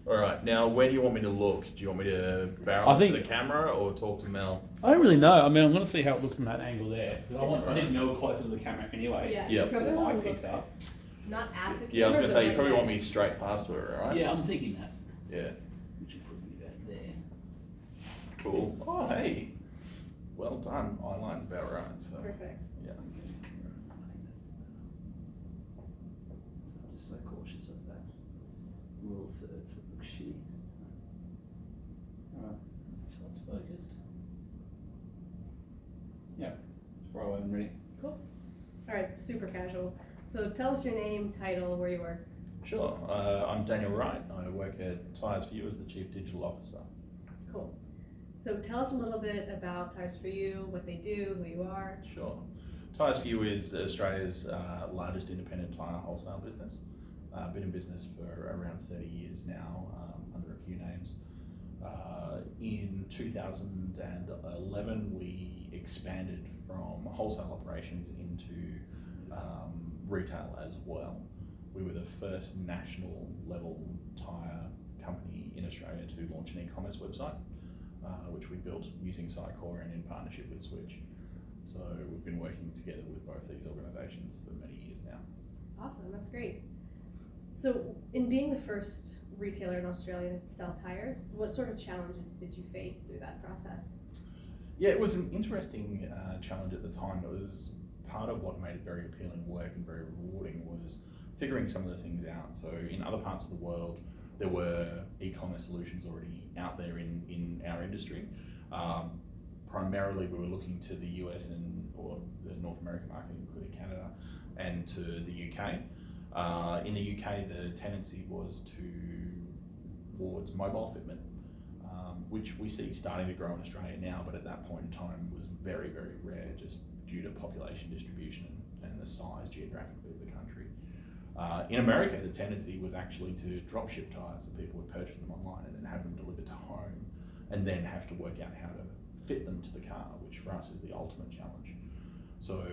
All right. Now, where do you want me to look? Do you want me to barrel I into think- the camera or talk to Mel? I don't really know. I mean, I'm going to see how it looks in that angle there. 'Cause I need to go closer to the camera anyway. Yeah, Yeah. you So the probably light want to picks look up. not at the camera. Yeah, I was going to but say, you like probably want me next. straight past her, right? Yeah, I'm thinking that. Yeah. Which would put me about there. Cool. Oh, hey. Well done. Eyeline's about right. So, Perfect. yeah. So I'm just so cautious of that rule of thirds that looks shitty. Alright, make sure that's focused. Yeah, throw away when ready. Cool. All right, super casual. So tell us your name, title, where you work. Sure. I'm Daniel Wright. I work at Tyres For You as the Chief Digital Officer. Cool. So tell us a little bit about Tires For You, what they do, who you are. Sure. Tyres For You is Australia's largest independent tyre wholesale business. Been in business for around 30 years now, under a few names. In 2011, we expanded from wholesale operations into retail as well. We were the first national level tyre company in Australia to launch an e-commerce website, which we built using Sitecore and in partnership with Switch. So we've been working together with both these organisations for many years now. Awesome, that's great. So in being the first retailer in Australia to sell tires, what sort of challenges did you face through that process? Yeah, it was an interesting challenge at the time. It was part of what made it very appealing work and very rewarding was figuring some of the things out. So in other parts of the world, there were e-commerce solutions already out there in our industry. Primarily, we were looking to the US or the North American market, including Canada, and to the UK. In the UK, the tendency was towards mobile fitment, which we see starting to grow in Australia now, but at that point in time was very, very rare just due to population distribution and the size geographically of the country. In America, the tendency was actually to drop ship tyres, so people would purchase them online and then have them delivered to home and then have to work out how to fit them to the car, which for us is the ultimate challenge. So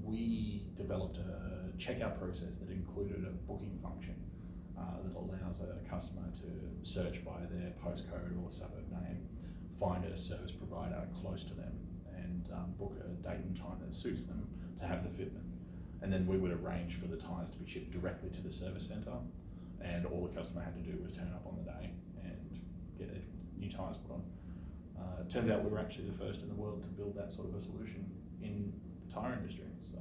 we developed a checkout process that included a booking function that allows a customer to search by their postcode or suburb name, find a service provider close to them, and book a date and time that suits them to have the fitment. And then we would arrange for the tyres to be shipped directly to the service centre, and all the customer had to do was turn up on the day and get their new tyres put on. It turns out we were actually the first in the world to build that sort of a solution in the tyre industry. So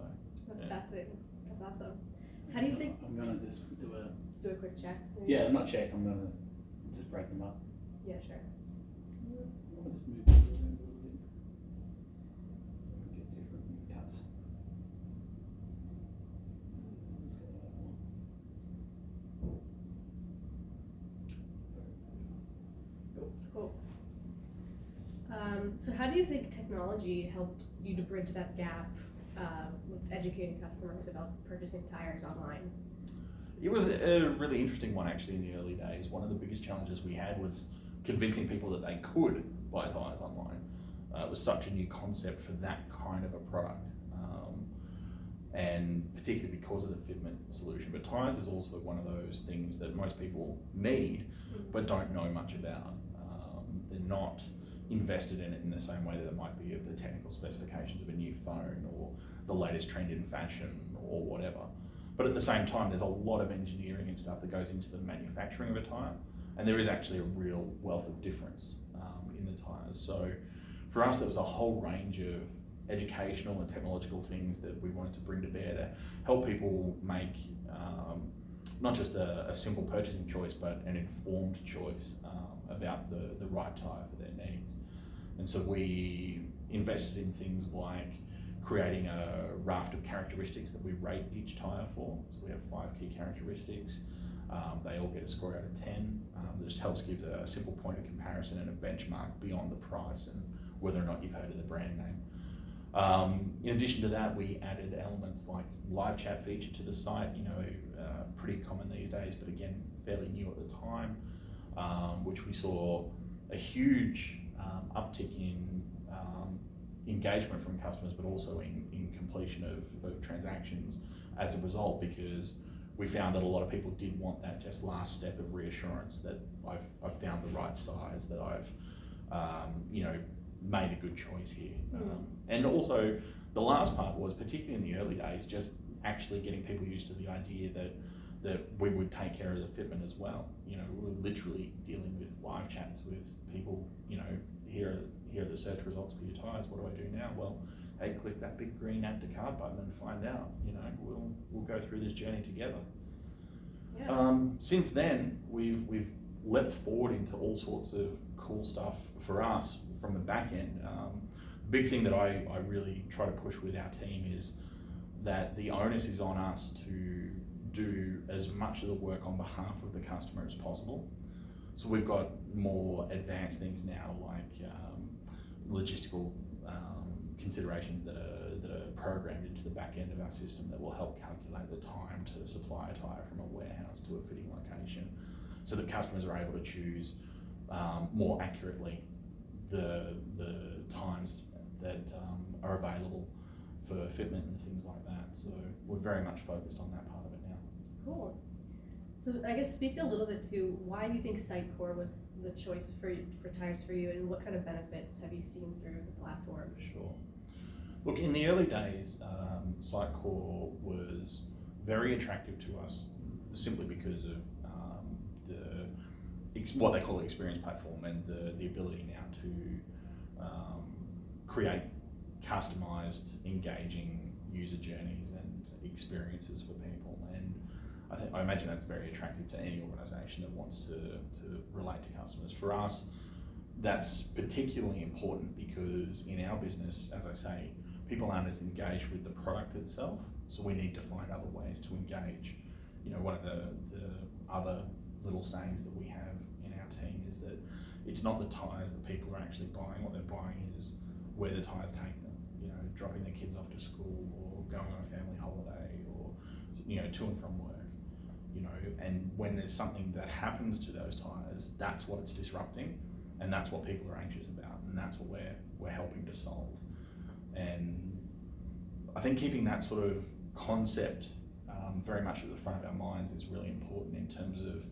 That's yeah. fascinating. That's awesome. How do you think? I'm going to just do a... Do a quick check. maybe? Yeah, not check, I'm going to just break them up. Yeah, sure. I'll just move it a little bit so we get different cuts. Let's get that one. Cool. So how do you think technology helped you to bridge that gap with educating customers about purchasing tires online? It was a really interesting one actually in the early days. One of the biggest challenges we had was convincing people that they could buy tyres online. It was such a new concept for that kind of a product, and particularly because of the fitment solution. But tyres is also one of those things that most people need but don't know much about. They're not invested in it in the same way that it might be of the technical specifications of a new phone or the latest trend in fashion or whatever. But at the same time, there's a lot of engineering and stuff that goes into the manufacturing of a tyre, and there is actually a real wealth of difference in the tyres. So for us, there was a whole range of educational and technological things that we wanted to bring to bear to help people make not just a simple purchasing choice, but an informed choice about the right tyre for their needs. And so we invested in things like creating a raft of characteristics that we rate each tyre for. So we have 5 key characteristics. They all get a score out of 10. That just helps give a simple point of comparison and a benchmark beyond the price and whether or not you've heard of the brand name. In addition to that, we added elements like live chat feature to the site, pretty common these days, but again, fairly new at the time, which we saw a huge uptick in engagement from customers, but also in completion of transactions as a result, because we found that a lot of people did want that just last step of reassurance that I've found the right size, that I've made a good choice here. And also the last part was, particularly in the early days, just actually getting people used to the idea that we would take care of the fitment as well. We were literally dealing with live chats with people, here are the search results for your tyres, what do I do now? Well, hey, click that big green add to cart button and find out, we'll go through this journey together. Yeah. Since then, we've leapt forward into all sorts of cool stuff for us from the back end. Big thing that I really try to push with our team is that the onus is on us to do as much of the work on behalf of the customer as possible. So we've got more advanced things now, like logistical considerations that are programmed into the back end of our system that will help calculate the time to supply a tyre from a warehouse to a fitting location, so that customers are able to choose more accurately the times that are available for fitment and things like that. So we're very much focused on that part of it now. Cool. So I guess speak a little bit to why you think Sitecore was the choice for tyres for you, and what kind of benefits have you seen through the platform? Sure. Look, in the early days, Sitecore was very attractive to us simply because of what they call the experience platform, and the ability now to create customized, engaging user journeys and experiences for people. And I imagine that's very attractive to any organisation that wants to relate to customers. For us, that's particularly important because in our business, as I say, people aren't as engaged with the product itself, so we need to find other ways to engage. One of the other little sayings that we have in our team is that it's not the tyres that people are actually buying. What they're buying is where the tyres take them, dropping their kids off to school, or going on a family holiday, or to and from work. And when there's something that happens to those tyres, that's what it's disrupting, and that's what people are anxious about, and that's what we're helping to solve. And I think keeping that sort of concept very much at the front of our minds is really important in terms of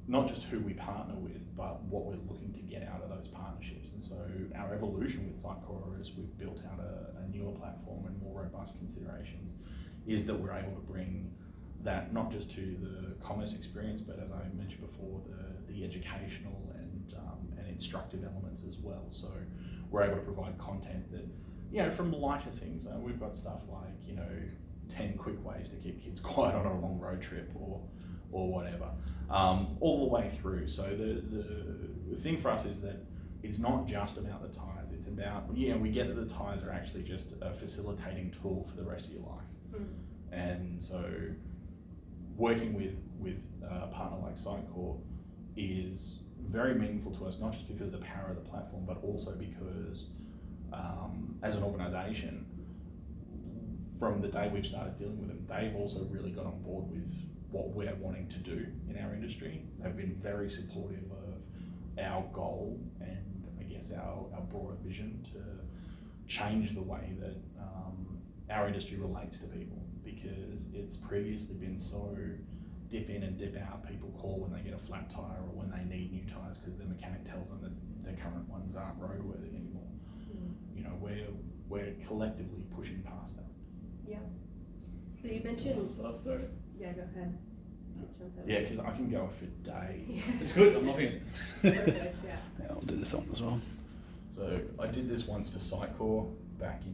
not just who we partner with, but what we're looking to get out of those partnerships. And so our evolution with Sitecore, as we've built out a newer platform and more robust considerations, is that we're able to bring that not just to the commerce experience, but as I mentioned before, the educational and instructive elements as well. So we're able to provide content that, from lighter things, we've got stuff like, 10 quick ways to keep kids quiet on a long road trip, or whatever, all the way through. So the thing for us is that it's not just about the tyres, it's about, we get that the tyres are actually just a facilitating tool for the rest of your life. And so working with a partner like Sitecore is very meaningful to us, not just because of the power of the platform, but also because as an organisation, from the day we've started dealing with them, they've also really got on board with what we're wanting to do in our industry. They've been very supportive of our goal and I guess our broader vision to change the way that our industry relates to people, because it's previously been so dip in and dip out. People call when they get a flat tyre or when they need new tyres because their mechanic tells them that their current ones aren't roadworthy anymore. We're collectively pushing past that. Yeah. So you mentioned. Sorry. Yeah, go ahead. Yeah, because I can go for days. It's good, I'm loving it. Perfect, yeah. Yeah, I'll do this one as well. So I did this once for Sitecore back in